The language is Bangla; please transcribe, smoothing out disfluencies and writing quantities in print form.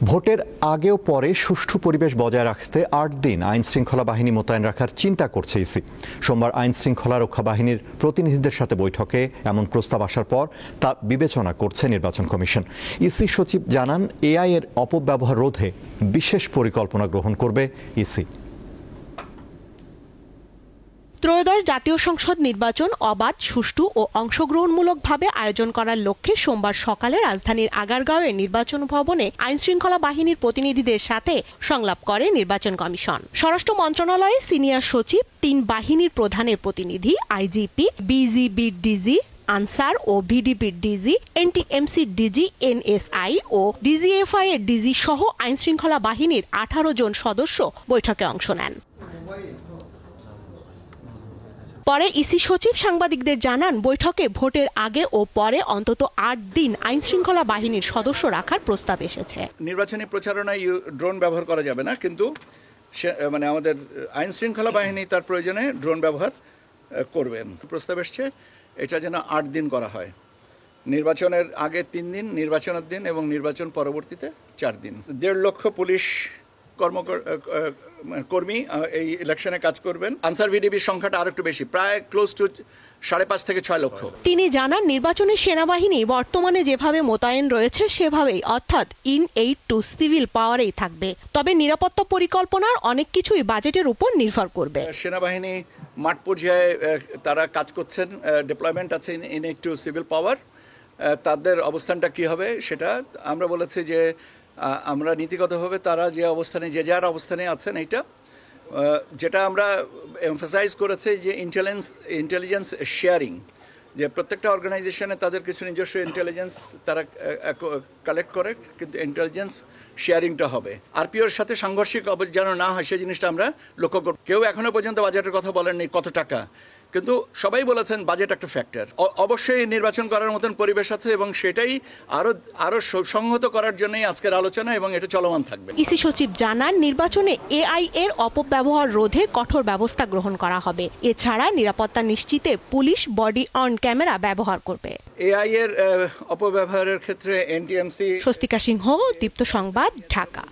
ভোটের আগেও পরে সুষ্ঠু পরিবেশ বজায় রাখতে ৮ দিন আইন শৃঙ্খলা বাহিনী মোতায়েন রাখার চিন্তা করছে ইসি। সোমবার আইন শৃঙ্খলা রক্ষা বাহিনীর প্রতিনিধিদের সাথে বৈঠকে এমন প্রস্তাব আসার পর তা বিবেচনা করছে নির্বাচন কমিশন। ইসি সচিব জানান, এআই এর অপব্যবহার রোধে বিশেষ পরিকল্পনা গ্রহণ করবে ইসি। ত্রয়োদশ জাতীয় সংসদ নির্বাচন অবাধ, সুষ্ঠু ও অংশগ্রহণমূলকভাবে আয়োজন করার লক্ষ্যে সোমবার সকালে রাজধানীর আগারগাঁওয়ের নির্বাচন ভবনে আইনশৃঙ্খলা বাহিনীর প্রতিনিধিদের সাথে সংলাপ করে নির্বাচন কমিশন। স্বরাষ্ট্র মন্ত্রণালয়ে সিনিয়র সচিব, ৩ বাহিনীর প্রধানের প্রতিনিধি, আইজিপি, বিজিবির ডিজি, আনসার ও ভিডিপির ডিজি, এনটিএমসির ডিজি, এনএসআই ও ডিজিএফআই এর ডিজি সহ আইনশৃঙ্খলা বাহিনীর 18 জন সদস্য বৈঠকে অংশ নেন। পরে ইসি সচিব সাংবাদিকদের জানান, বৈঠকে ভোটের আগে ও পরে অন্তত ৮ দিন আইন শৃঙ্খলা বাহিনীর সদস্য রাখার প্রস্তাব এসেছে। নির্বাচনী প্রচারণায় ড্রোন ব্যবহার করা যাবে না, কিন্তু আমাদের আইন শৃঙ্খলা বাহিনী তার প্রয়োজনে ড্রোন ব্যবহার করবেন। প্রস্তাব এসছে এটা যেন 8 দিন করা হয়। নির্বাচনের আগে 3 দিন, নির্বাচনের দিন এবং নির্বাচন পরবর্তীতে 4 দিন। 1.5 লক্ষ পুলিশ কর্মী এই ইলেকশনে কাজ করবেন। আনসার ভিডিপির সংখ্যাটা আরো একটু বেশি, প্রায় ক্লোজ টু 5.5 থেকে 6 লক্ষ। তিনি জানান, নির্বাচনে সেনাবাহিনী বর্তমানে যেভাবে মোতায়েন রয়েছে সেভাবেই, অর্থাৎ ইন এইড টু সিভিল পাওয়ারেই থাকবে। তবে নিরাপত্তা পরিকল্পনার অনেক কিছুই বাজেটের উপর নির্ভর করবে। সেনাবাহিনী মাঠ পর্যায়ে তারা কাজ করছেন, ডিপ্লয়মেন্ট আছে ইন এইড টু সিভিল পাওয়ার। তাদের অবস্থানটা কি হবে সেটা আমরা বলেছি যে আমরা নীতিগতভাবে তারা যে অবস্থানে, যে যার অবস্থানে আছেন, এইটা যেটা আমরা এমফাসাইজ করেছি যে ইন্টেলিজেন্স শেয়ারিং, যে প্রত্যেকটা অর্গানাইজেশনে তাদের কিছু নিজস্ব ইন্টেলিজেন্স তারা কালেক্ট করে, কিন্তু ইন্টেলিজেন্স শেয়ারিংটা হবে। আরপিওর সাথে সাংঘর্ষিক যেন না হয় সেই জিনিসটা আমরা লক্ষ্য করব। কেউ এখনো পর্যন্ত বাজেটের কথা বলেননি কত টাকা, কিন্তু সবাই বলেছেন বাজেট একটা ফ্যাক্টর। অবশ্যই নির্বাচন করার মতন পরিবেশ আছে এবং সেটাই আরো সংহত করার জন্যই আজকের আলোচনা এবং এটা চলমান থাকবে। ইসি সচিব জানান, নির্বাচনে এআই এর অপব্যবহার রোধে কঠোর ব্যবস্থা গ্রহণ করা হবে। এছাড়া নিরাপত্তা নিশ্চিতে পুলিশ বডি অন ক্যামেরা ব্যবহার করবে। এআই এর অপব্যবহারের ক্ষেত্রে এনটিএমসি। স্বস্তিকা সিংহ, দীপ্ত সংবাদ, ঢাকা।